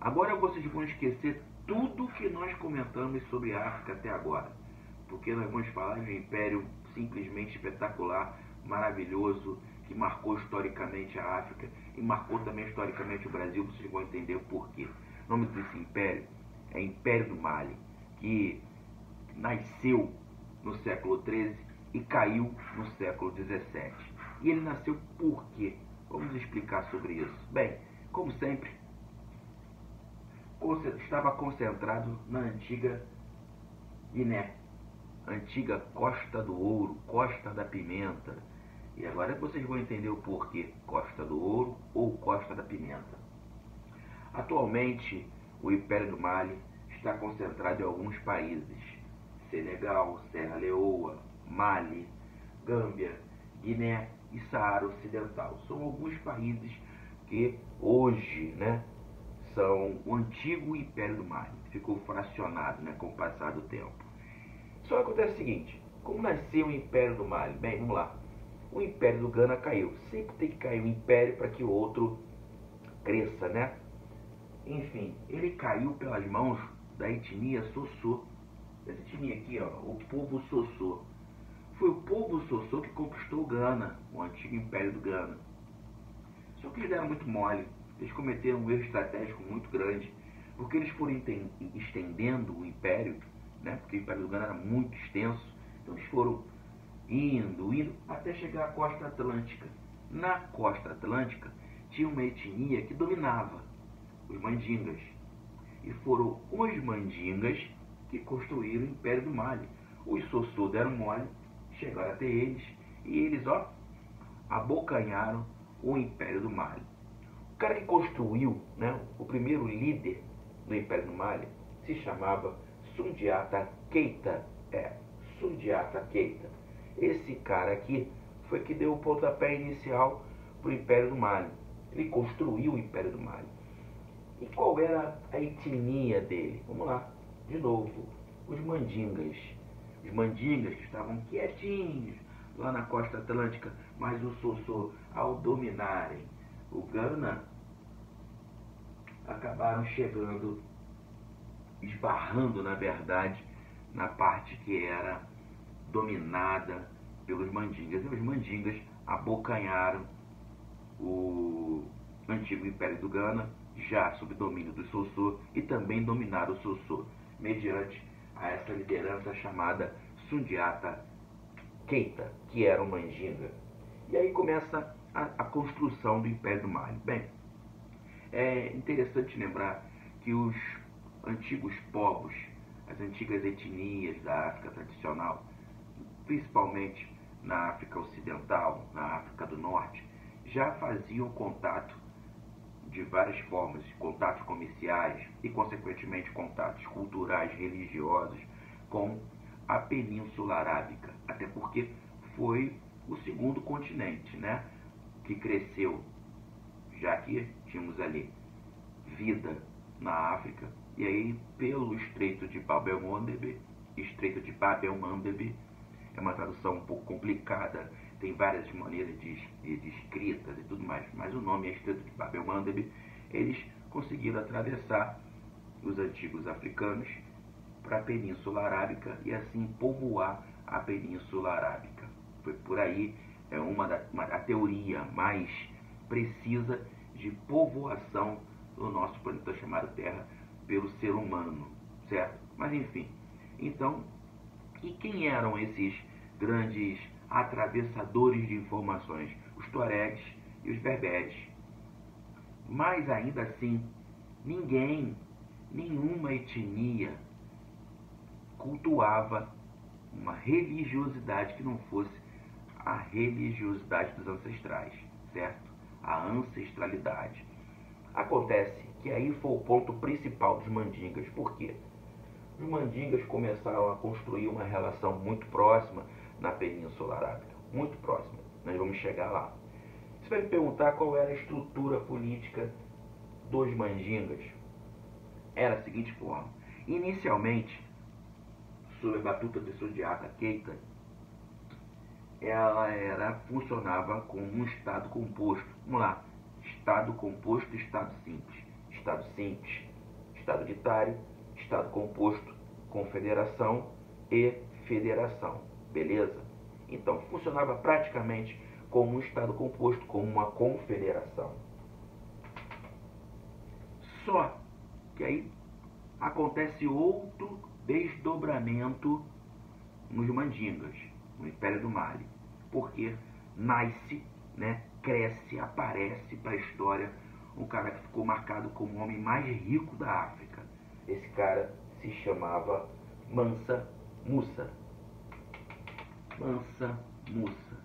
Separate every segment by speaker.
Speaker 1: Agora vocês vão esquecer tudo que nós comentamos sobre a África até agora, porque nós vamos falar de um império simplesmente espetacular, maravilhoso, que marcou historicamente a África e marcou também historicamente o Brasil. Vocês vão entender o porquê. O nome desse império é Império do Mali, que nasceu no século XIII e caiu no século XVII. E ele nasceu por quê? Vamos explicar sobre isso. Bem, como sempre, estava concentrado na antiga Guiné, antiga Costa do Ouro, Costa da Pimenta. E agora vocês vão entender o porquê Costa do Ouro ou Costa da Pimenta. Atualmente, o Império do Mali está concentrado em alguns países: Senegal, Serra Leoa, Mali, Gâmbia, Guiné e Saara Ocidental. São alguns países que hoje, são o antigo Império do Mali. Ficou fracionado, com o passar do tempo. Só acontece o seguinte: como nasceu o Império do Mali? Bem, vamos lá. O Império do Ghana caiu. Sempre tem que cair um império para que o outro cresça, Enfim, ele caiu pelas mãos da etnia Sossô. Essa etnia aqui, o povo Sossô. Foi o povo Sossô que conquistou o Ghana, o antigo Império do Ghana. Só que eles deram muito mole. Eles cometeram um erro estratégico muito grande, porque eles foram estendendo o império, porque o Império do Ghana era muito extenso. Então eles foram indo, até chegar à costa atlântica. Na costa atlântica tinha uma etnia que dominava, os mandingas. E foram os mandingas que construíram o Império do Mali. Os Sossô deram mole, chegaram até eles, e eles, abocanharam o Império do Mali. O cara que construiu, o primeiro líder do Império do Mali, se chamava Sundiata Keita. Sundiata Keita. Esse cara aqui foi que deu o pontapé inicial para o Império do Mali. Ele construiu o Império do Mali. E qual era a etnia dele? Vamos lá, de novo, os mandingas. Os mandingas que estavam quietinhos lá na costa atlântica, mas o Sossô, ao dominarem o Ghana, acabaram chegando, esbarrando, na verdade, na parte que era dominada pelos mandingas. E os mandingas abocanharam o antigo Império do Ghana, já sob domínio do Sossô, e também dominaram o Sossô, mediante a essa liderança chamada Sundiata Keita, que era um mandinga. E aí começa a construção do Império do Mali. Bem, é interessante lembrar que os antigos povos, as antigas etnias da África tradicional, principalmente na África Ocidental, na África do Norte, já faziam contato de várias formas, contatos comerciais e, consequentemente, contatos culturais, religiosos com a Península Arábica, até porque foi o segundo continente, que cresceu, já que tínhamos ali vida na África, e aí pelo Estreito de Bab el-Mandeb, é uma tradução um pouco complicada, tem várias maneiras de escritas e tudo mais, mas o nome é Estreito de Bab el-Mandeb. Eles conseguiram atravessar os antigos africanos para a Península Arábica e assim povoar a Península Arábica. Foi por aí a teoria mais precisa de povoação do nosso planeta chamado Terra pelo ser humano, certo? Mas enfim, então, e quem eram esses grandes atravessadores de informações? Os tuaregs e os berberes. Mas ainda assim, nenhuma etnia cultuava uma religiosidade que não fosse a religiosidade dos ancestrais, certo? A ancestralidade. Acontece que aí foi o ponto principal dos mandingas. Por quê? Os mandingas começaram a construir uma relação muito próxima na Península Arábica. Muito próxima. Nós vamos chegar lá. Você vai me perguntar qual era a estrutura política dos mandingas. Era a seguinte forma. Inicialmente, sob a batuta de Sundiata Keita, ela funcionava como um Estado composto. Vamos lá. Estado composto e Estado simples. Estado simples estado unitário, estado composto, confederação e federação, beleza? Então funcionava praticamente como um estado composto, como uma confederação. Só que aí acontece outro desdobramento nos Mandingas, no Império do Mali, porque nasce, né, cresce, aparece para a história um cara que ficou marcado como o homem mais rico da África. Esse cara se chamava Mansa Musa. Mansa Musa.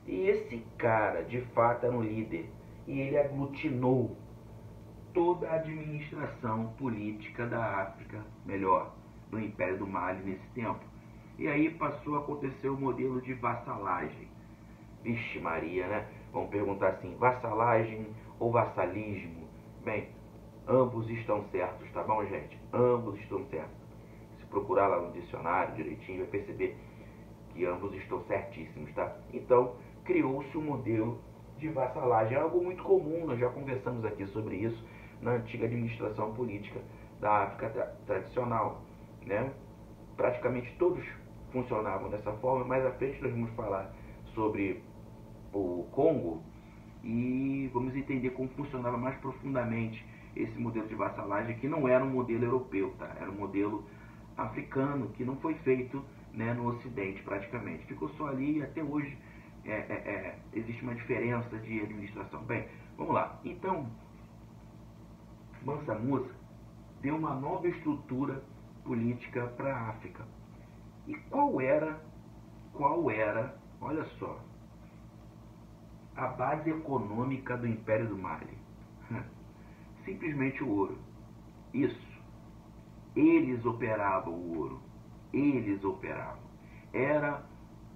Speaker 1: E esse cara, de fato, era um líder, e ele aglutinou toda a administração política da África, melhor, do Império do Mali nesse tempo. E aí passou a acontecer o modelo de vassalagem. Vixe Maria, né? Vamos perguntar assim, vassalagem ou vassalismo? Bem, ambos estão certos, tá bom, gente? Ambos estão certos. Se procurar lá no dicionário direitinho, vai perceber que ambos estão certíssimos, tá? Então, criou-se um modelo de vassalagem, algo muito comum, nós já conversamos aqui sobre isso na antiga administração política da África tradicional, né? Praticamente todos funcionavam dessa forma. Mais à frente nós vamos falar sobre o Congo e vamos entender como funcionava mais profundamente esse modelo de vassalagem, que não era um modelo europeu, tá? Era um modelo africano, que não foi feito, né, no Ocidente praticamente. Ficou só ali e até hoje existe uma diferença de administração. Bem, vamos lá. Então, Mansa Musa deu uma nova estrutura política para a África. E qual era, olha só, a base econômica do Império do Mali? Simplesmente o ouro. Isso. Eles operavam o ouro. Eles operavam. Era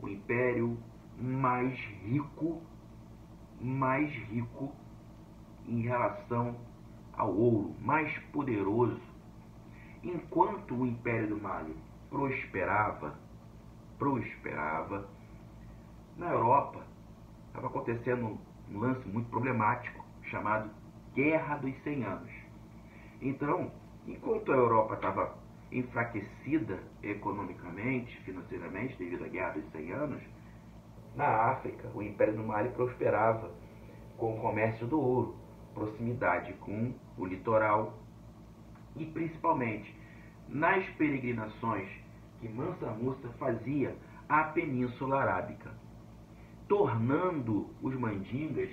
Speaker 1: o império mais rico em relação ao ouro, mais poderoso. Enquanto o Império do Mali prosperava, na Europa estava acontecendo um lance muito problemático chamado Guerra dos 100 Anos. Então, enquanto a Europa estava enfraquecida economicamente, financeiramente, devido à Guerra dos 100 Anos, na África o Império do Mali prosperava com o comércio do ouro, proximidade com o litoral e principalmente nas peregrinações que Mansa Musa fazia à Península Arábica, tornando os Mandingas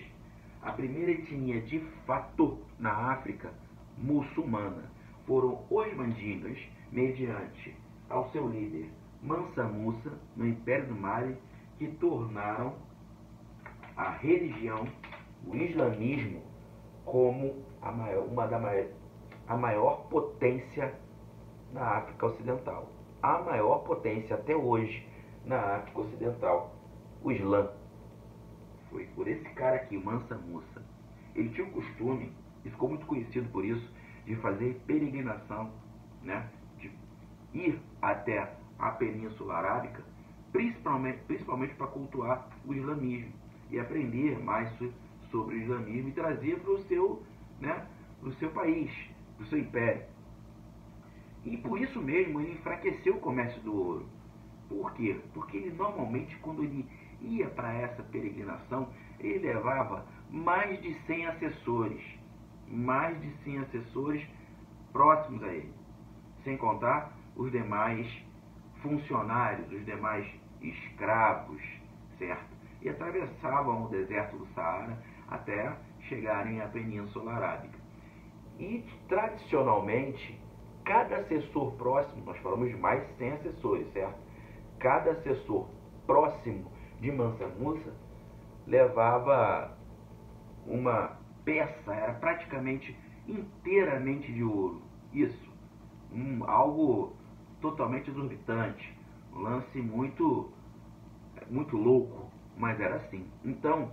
Speaker 1: a primeira etnia de fato na África muçulmana. Foram os Mandingas, mediante ao seu líder Mansa Musa, no Império do Mali, que tornaram a religião, o islamismo, como a maior potência na África Ocidental. A maior potência até hoje na África Ocidental, o Islã. Foi por esse cara aqui, Mansa Musa. Ele tinha o costume, e ficou muito conhecido por isso, de fazer peregrinação, né? De ir até a Península Arábica, principalmente para cultuar o islamismo e aprender mais sobre o islamismo e trazer para o seu, né, pro seu país, para o seu império. E por isso mesmo ele enfraqueceu o comércio do ouro. Por quê? Porque ele normalmente, quando ele ia para essa peregrinação, ele levava mais de 100 assessores. Mais de 100 assessores próximos a ele. Sem contar os demais funcionários, os demais escravos, certo? E atravessavam o deserto do Saara até chegarem à Península Arábica. E, tradicionalmente, cada assessor próximo, nós falamos de mais de 100 assessores, certo? Cada assessor próximo de Mansa Musa levava uma peça, era praticamente inteiramente de ouro. Isso, algo totalmente exorbitante, um lance muito louco, mas era assim. Então,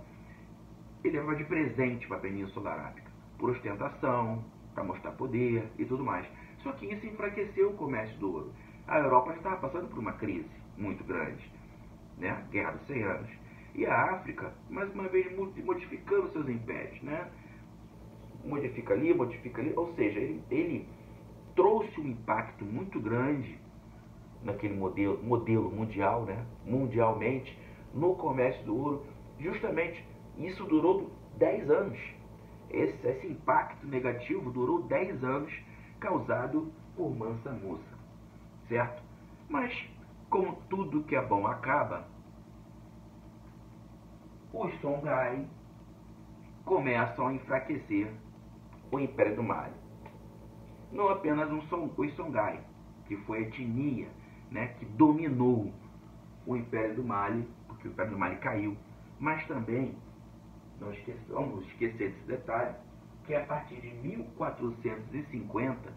Speaker 1: ele levava de presente para a Península Arábica, por ostentação, para mostrar poder e tudo mais. Só que isso enfraqueceu o comércio do ouro. A Europa estava passando por uma crise muito grande, né? Guerra dos 100 Anos. E a África, mais uma vez, modificando seus impérios, né? Modifica ali, ou seja, ele trouxe um impacto muito grande naquele modelo mundial, né? Mundialmente, no comércio do ouro. Justamente isso durou 10 anos. Esse impacto negativo durou 10 anos, causado por Mansa Musa, certo? Mas, como tudo que é bom acaba, os Songhai começam a enfraquecer o Império do Mali. Não apenas os Songhai, que foi a etnia, né, que dominou o Império do Mali, porque o Império do Mali caiu, mas também, não vamos esquecer desse detalhe, que a partir de 1450,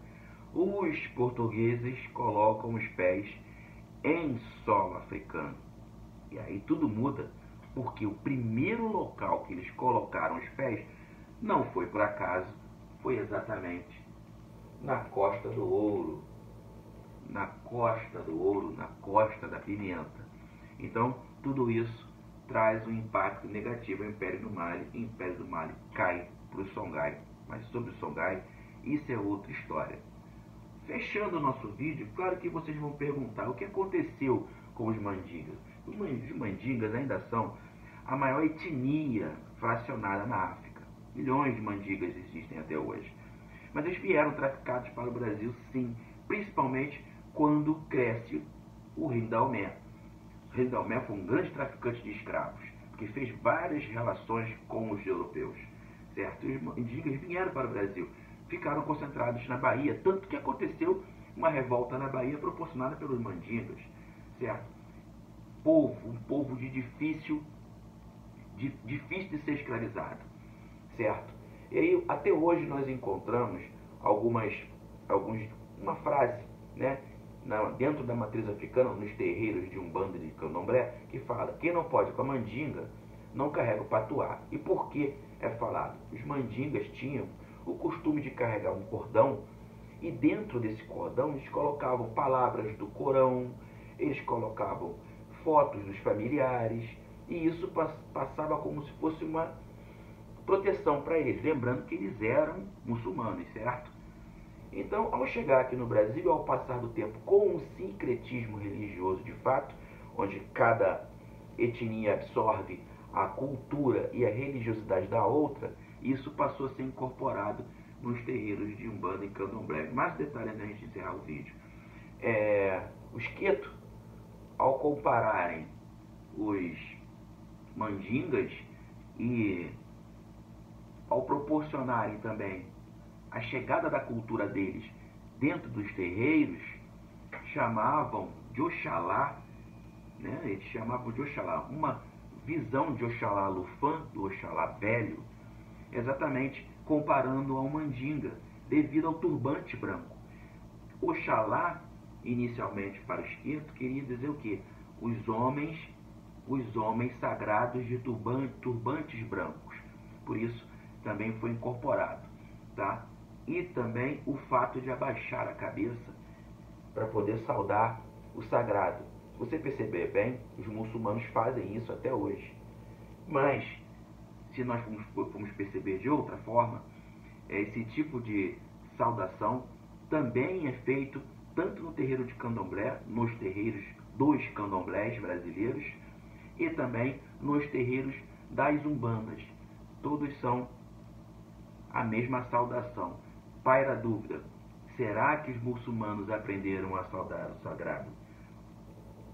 Speaker 1: os portugueses colocam os pés em solo africano. E aí tudo muda, porque o primeiro local que eles colocaram os pés não foi por acaso, foi exatamente na Costa do Ouro. Na Costa do Ouro, na Costa da Pimenta. Então, tudo isso traz um impacto negativo ao Império do Mali. O Império do Mali cai para os Songhai. Mas sobre o Songhai, isso é outra história. Fechando o nosso vídeo, claro que vocês vão perguntar o que aconteceu com os mandingas. Os mandingas ainda são a maior etnia fracionada na África. Milhões de mandingas existem até hoje. Mas eles vieram traficados para o Brasil, sim, principalmente quando cresce o rei Daomé. O rei Daomé foi um grande traficante de escravos, que fez várias relações com os europeus, certo? Os mandingas vieram para o Brasil, ficaram concentrados na Bahia, tanto que aconteceu uma revolta na Bahia proporcionada pelos mandingas, certo? Um povo difícil de ser escravizado, certo? E aí, até hoje nós encontramos uma frase, né, dentro da matriz africana, nos terreiros de Umbanda e de Candomblé, que fala: quem não pode com a mandinga, não carrega o patuá. E por que é falado? Os mandingas tinham o costume de carregar um cordão, e dentro desse cordão eles colocavam palavras do Corão, eles colocavam fotos dos familiares, e isso passava como se fosse uma proteção para eles, lembrando que eles eram muçulmanos, certo? Então, ao chegar aqui no Brasil, ao passar do tempo, com um sincretismo religioso de fato, onde cada etnia absorve a cultura e a religiosidade da outra, isso passou a ser incorporado nos terreiros de Umbanda e Candomblé. Mais detalhes antes da gente encerrar o vídeo. Os Queto, ao compararem os mandingas e ao proporcionarem também a chegada da cultura deles dentro dos terreiros, chamavam de Oxalá, né? Eles chamavam de Oxalá, uma visão de Oxalá Lufã, do Oxalá velho, exatamente comparando ao mandinga, devido ao turbante branco. Oxalá, inicialmente para os Queto, queria dizer o quê? Os homens sagrados de turbantes brancos. Por isso também foi incorporado, tá? E também o fato de abaixar a cabeça para poder saudar o sagrado. Se você perceber bem, os muçulmanos fazem isso até hoje. Mas, se nós formos perceber de outra forma, esse tipo de saudação também é feito tanto no terreiro de Candomblé, nos terreiros dos candomblés brasileiros, e também nos terreiros das umbandas. Todos são a mesma saudação. Paira a dúvida: será que os muçulmanos aprenderam a saudar o sagrado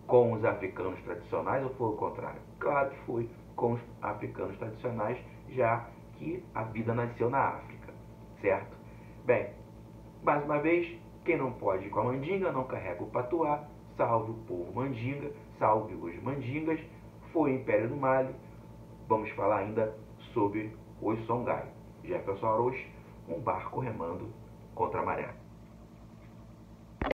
Speaker 1: com os africanos tradicionais ou foi o contrário? Claro que foi com os africanos tradicionais, já que a vida nasceu na África, certo? Bem, mais uma vez, quem não pode ir com a mandinga não carrega o patuá. Salve o povo mandinga, salve os mandingas. Foi o Império do Mali. Vamos falar ainda sobre os Songhai. Jefferson Arocho, um barco remando contra a maré.